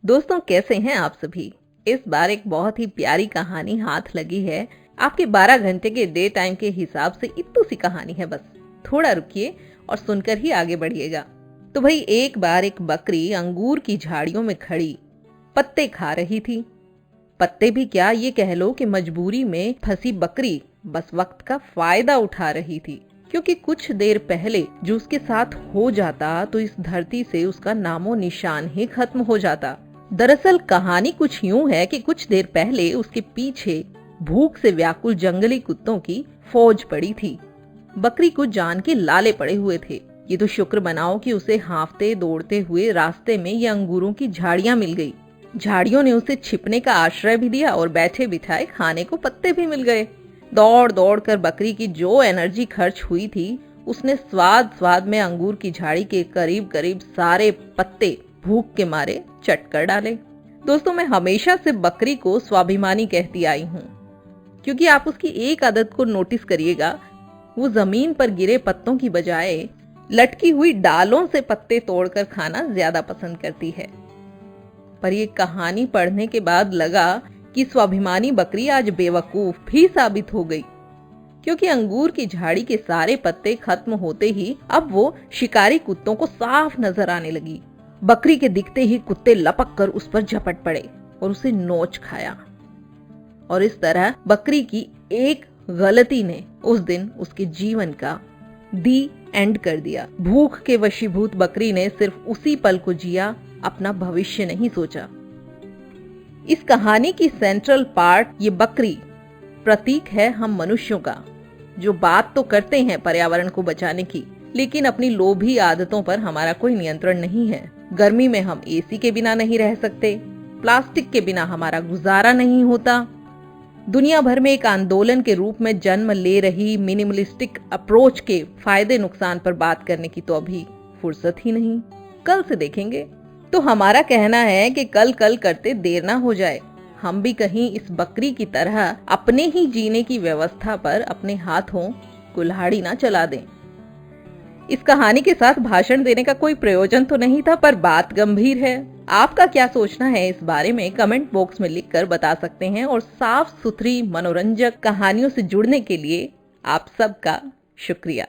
दोस्तों, कैसे हैं आप सभी। इस बार एक बहुत ही प्यारी कहानी हाथ लगी है। आपके 12 घंटे के डे टाइम के हिसाब से इतनी सी कहानी है, बस थोड़ा रुकिए और सुनकर ही आगे बढ़िएगा। तो भाई, एक बार एक बकरी अंगूर की झाड़ियों में खड़ी पत्ते खा रही थी। पत्ते भी क्या, ये कह लो कि मजबूरी में फंसी बकरी बस वक्त का फायदा उठा रही थी, क्योंकि कुछ देर पहले जो उसके साथ हो जाता तो इस धरती से उसका नामो निशान ही खत्म हो जाता। दरअसल कहानी कुछ यूं है कि कुछ देर पहले उसके पीछे भूख से व्याकुल जंगली कुत्तों की फौज पड़ी थी। बकरी को जान के लाले पड़े हुए थे। ये तो शुक्र मनाओ कि उसे हांफते दौड़ते हुए रास्ते में ये अंगूरों की झाड़ियां मिल गई। झाड़ियों ने उसे छिपने का आश्रय भी दिया और बैठे बिठाए खाने को पत्ते भी मिल गए। दौड़ दौड़ कर बकरी की जो एनर्जी खर्च हुई थी, उसने स्वाद में अंगूर की झाड़ी के करीब करीब सारे पत्ते भूख के मारे चट कर डाले। दोस्तों, मैं हमेशा से बकरी को स्वाभिमानी कहती आई हूँ, क्योंकि आप उसकी एक आदत को नोटिस करिएगा। वो जमीन पर गिरे पत्तों की बजाय लटकी हुई डालों से पत्ते तोड़कर खाना ज्यादा पसंद करती है। पर ये कहानी पढ़ने के बाद लगा कि स्वाभिमानी बकरी आज बेवकूफ भी साबित हो गई, क्योंकि अंगूर की झाड़ी के सारे पत्ते खत्म होते ही अब वो शिकारी कुत्तों को साफ नजर आने लगी। बकरी के दिखते ही कुत्ते लपक कर उस पर झपट पड़े और उसे नोच खाया। और इस तरह बकरी की एक गलती ने उस दिन उसके जीवन का दी एंड कर दिया। भूख के वशीभूत बकरी ने सिर्फ उसी पल को जिया, अपना भविष्य नहीं सोचा। इस कहानी की सेंट्रल पार्ट ये बकरी प्रतीक है हम मनुष्यों का, जो बात तो करते हैं पर्यावरण को बचाने की, लेकिन अपनी लोभी आदतों पर हमारा कोई नियंत्रण नहीं है। गर्मी में हम एसी के बिना नहीं रह सकते, प्लास्टिक के बिना हमारा गुजारा नहीं होता। दुनिया भर में एक आंदोलन के रूप में जन्म ले रही मिनिमलिस्टिक अप्रोच के फायदे नुकसान पर बात करने की तो अभी फुर्सत ही नहीं, कल से देखेंगे। तो हमारा कहना है कि कल कल करते देर ना हो जाए। हम भी कहीं इस बकरी की तरह अपने ही जीने की व्यवस्था पर अपने हाथों कुल्हाड़ी ना चला दें। इस कहानी के साथ भाषण देने का कोई प्रयोजन तो नहीं था, पर बात गंभीर है। आपका क्या सोचना है इस बारे में कमेंट बॉक्स में लिखकर बता सकते हैं। और साफ सुथरी मनोरंजक कहानियों से जुड़ने के लिए आप सबका शुक्रिया।